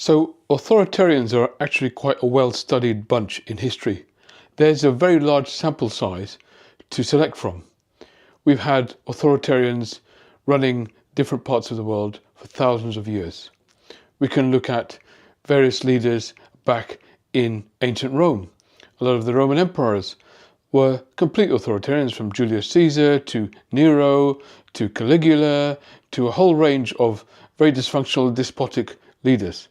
So authoritarians are actually quite a well-studied bunch in history. There's a very large sample size to select from. We've had authoritarians running different parts of the world for thousands of years. We can look at various leaders back in ancient Rome. A lot of the Roman emperors were complete authoritarians, from Julius Caesar to Nero to Caligula to a whole range of very dysfunctional, despotic leaders.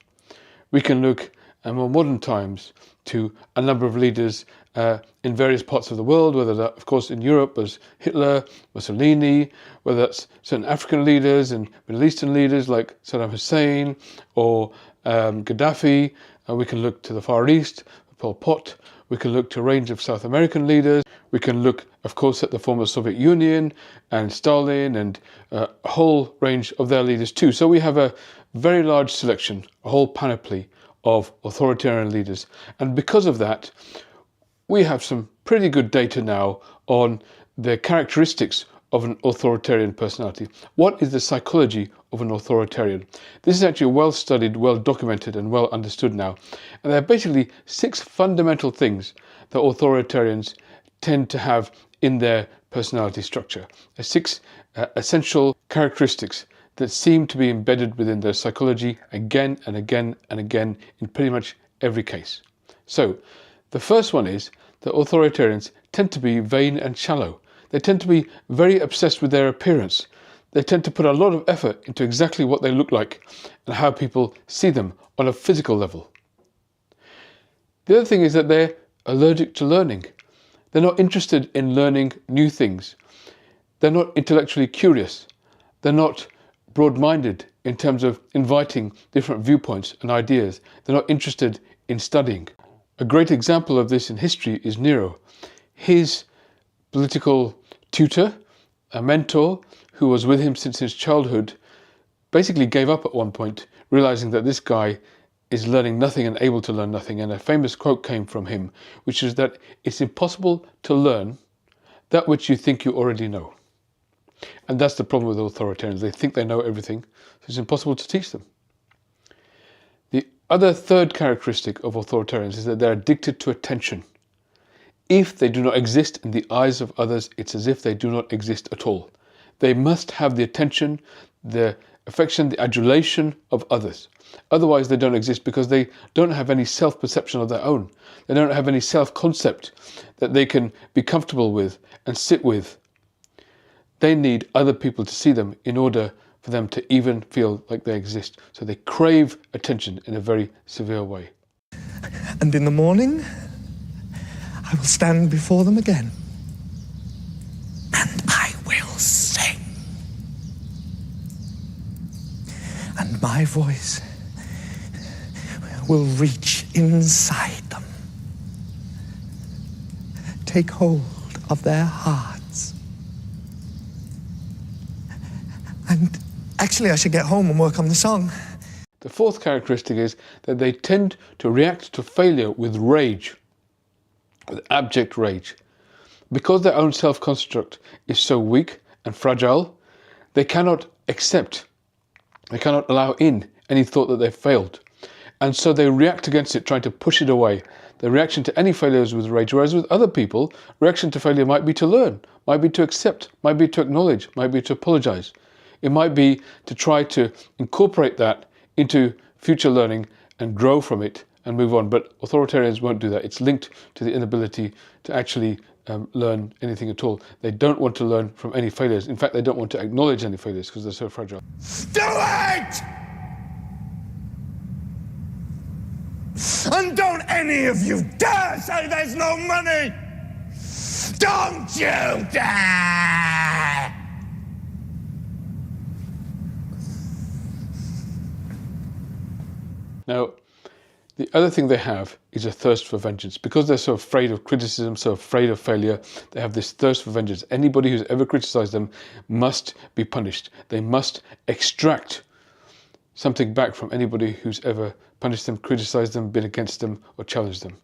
We can look at more modern times to a number of leaders in various parts of the world, whether that, of course, in Europe as Hitler, Mussolini, whether that's certain African leaders and Middle Eastern leaders like Saddam Hussein or Gaddafi. We can look to the Far East, Pol Pot. We can look to a range of South American leaders. We can look, of course, at the former Soviet Union and Stalin and a whole range of their leaders too. So we have a very large selection, a whole panoply of authoritarian leaders. And because of that, we have some pretty good data now on the characteristics of an authoritarian personality. What is the psychology of an authoritarian? This is actually well studied, well documented, and well understood now. And there are basically 6 fundamental things that authoritarians tend to have in their personality structure. 6 essential characteristics that seem to be embedded within their psychology again and again and again in pretty much every case. So the first one is that authoritarians tend to be vain and shallow. They tend to be very obsessed with their appearance. They tend to put a lot of effort into exactly what they look like and how people see them on a physical level. The other thing is that they're allergic to learning. They're not interested in learning new things. They're not intellectually curious. They're not broad-minded in terms of inviting different viewpoints and ideas. They're not interested in studying. A great example of this in history is Nero. His political tutor, a mentor who was with him since his childhood, basically gave up at one point, realizing that this guy is learning nothing and able to learn nothing. And a famous quote came from him, which is that it's impossible to learn that which you think you already know. And that's the problem with authoritarians. They think they know everything, so it's impossible to teach them. The other third characteristic of authoritarians is that they're addicted to attention. If they do not exist in the eyes of others, it's as if they do not exist at all. They must have the attention, the affection, the adulation of others. Otherwise they don't exist, because they don't have any self-perception of their own. They don't have any self-concept that they can be comfortable with and sit with. They need other people to see them in order for them to even feel like they exist. So they crave attention in a very severe way. And in the morning, I will stand before them again, and I will sing. And my voice will reach inside them, take hold of their hearts. And actually, I should get home and work on the song. The fourth characteristic is that they tend to react to failure with rage, with abject rage. Because their own self-construct is so weak and fragile, they cannot accept, they cannot allow in any thought that they've failed. And so they react against it, trying to push it away. Their reaction to any failure is with rage, whereas with other people, reaction to failure might be to learn, might be to accept, might be to acknowledge, might be to apologize. It might be to try to incorporate that into future learning and grow from it and move on. But authoritarians won't do that. It's linked to the inability to actually learn anything at all. They don't want to learn from any failures. In fact, they don't want to acknowledge any failures because they're so fragile. Do it! And don't any of you dare say there's no money! Don't you dare! Now, the other thing they have is a thirst for vengeance. Because they're so afraid of criticism, so afraid of failure, they have this thirst for vengeance. Anybody who's ever criticized them must be punished. They must extract something back from anybody who's ever punished them, criticized them, been against them, or challenged them.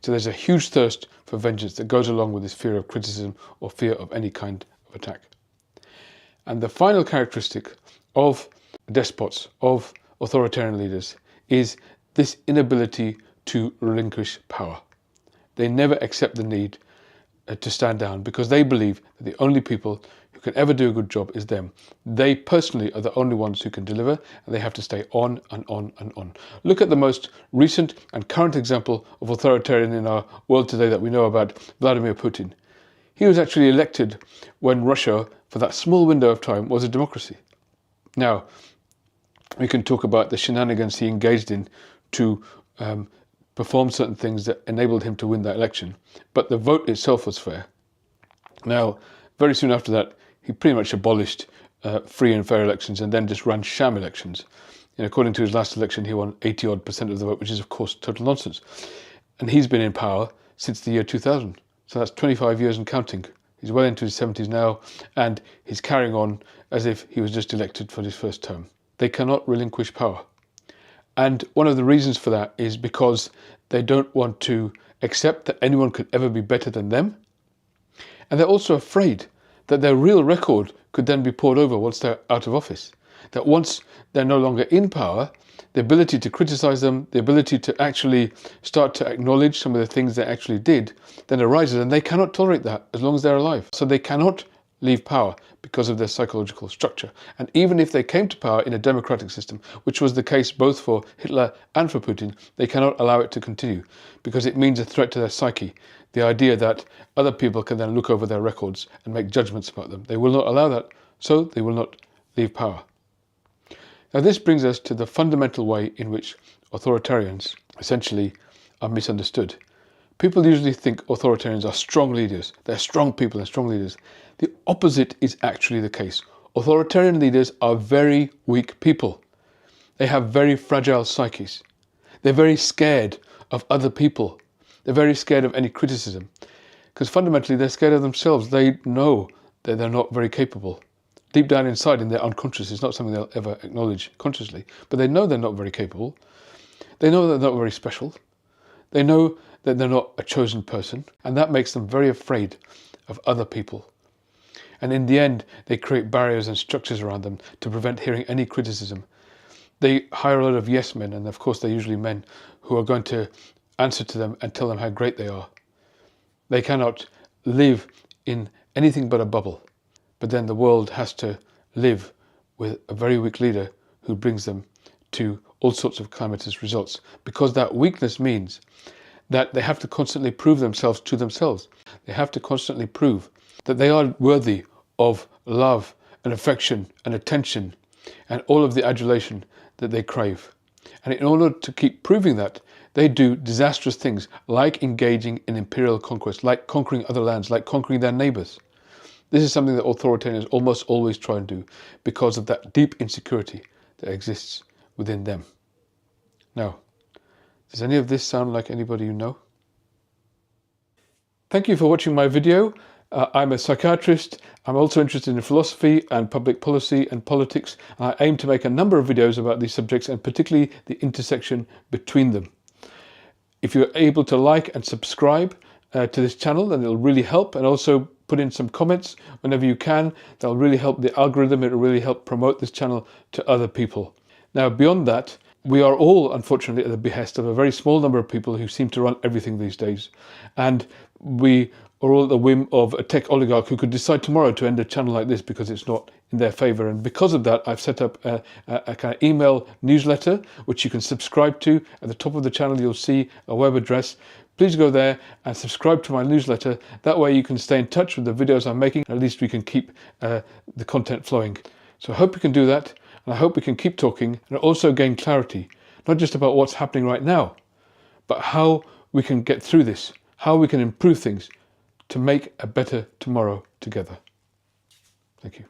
So there's a huge thirst for vengeance that goes along with this fear of criticism or fear of any kind of attack. And the final characteristic of despots, of authoritarian leaders, is this inability to relinquish power. They never accept the need to stand down because they believe that the only people who can ever do a good job is them. They personally are the only ones who can deliver, and they have to stay on and on and on. Look at the most recent and current example of authoritarian in our world today that we know about, Vladimir Putin. He was actually elected when Russia, for that small window of time, was a democracy. Now, we can talk about the shenanigans he engaged in to perform certain things that enabled him to win that election, but the vote itself was fair. Now, very soon after that, he pretty much abolished free and fair elections and then just ran sham elections. And according to his last election, he won 80-odd% of the vote, which is, of course, total nonsense. And he's been in power since the year 2000. So that's 25 years and counting. He's well into his 70s now, and he's carrying on as if he was just elected for his first term. They cannot relinquish power. And one of the reasons for that is because they don't want to accept that anyone could ever be better than them. And they're also afraid that their real record could then be poured over once they're out of office. That once they're no longer in power, the ability to criticize them, the ability to actually start to acknowledge some of the things they actually did, then arises, and they cannot tolerate that as long as they're alive. So they cannot leave power because of their psychological structure. And even if they came to power in a democratic system, which was the case both for Hitler and for Putin, they cannot allow it to continue because it means a threat to their psyche. The idea that other people can then look over their records and make judgments about them. They will not allow that, so they will not leave power. Now this brings us to the fundamental way in which authoritarians essentially are misunderstood. People usually think authoritarians are strong leaders. They're strong people and strong leaders. The opposite is actually the case. Authoritarian leaders are very weak people. They have very fragile psyches. They're very scared of other people. They're very scared of any criticism. Because fundamentally, they're scared of themselves. They know that they're not very capable. Deep down inside in their unconscious, it's not something they'll ever acknowledge consciously, but they know they're not very capable. They know they're not very special. They know that they're not a chosen person, and that makes them very afraid of other people. And in the end, they create barriers and structures around them to prevent hearing any criticism. They hire a lot of yes men, and of course they're usually men who are going to answer to them and tell them how great they are. They cannot live in anything but a bubble, but then the world has to live with a very weak leader who brings them to all sorts of calamitous results, because that weakness means that they have to constantly prove themselves to themselves. They have to constantly prove that they are worthy of love and affection and attention and all of the adulation that they crave. And in order to keep proving that, they do disastrous things like engaging in imperial conquest, like conquering other lands, like conquering their neighbors. This is something that authoritarians almost always try and do because of that deep insecurity that exists within them. Now, does any of this sound like anybody you know? Thank you for watching my video. I'm a psychiatrist. I'm also interested in philosophy and public policy and politics. And I aim to make a number of videos about these subjects and particularly the intersection between them. If you're able to like and subscribe to this channel, then it'll really help, and also put in some comments whenever you can. That'll really help the algorithm. It'll really help promote this channel to other people. Now, beyond that, we are all, unfortunately, at the behest of a very small number of people who seem to run everything these days. And we are all at the whim of a tech oligarch who could decide tomorrow to end a channel like this because it's not in their favor. And because of that, I've set up a kind of email newsletter, which you can subscribe to. At the top of the channel, you'll see a web address. Please go there and subscribe to my newsletter. That way you can stay in touch with the videos I'm making. At least we can keep the content flowing. So I hope you can do that. And I hope we can keep talking and also gain clarity, not just about what's happening right now, but how we can get through this, how we can improve things to make a better tomorrow together. Thank you.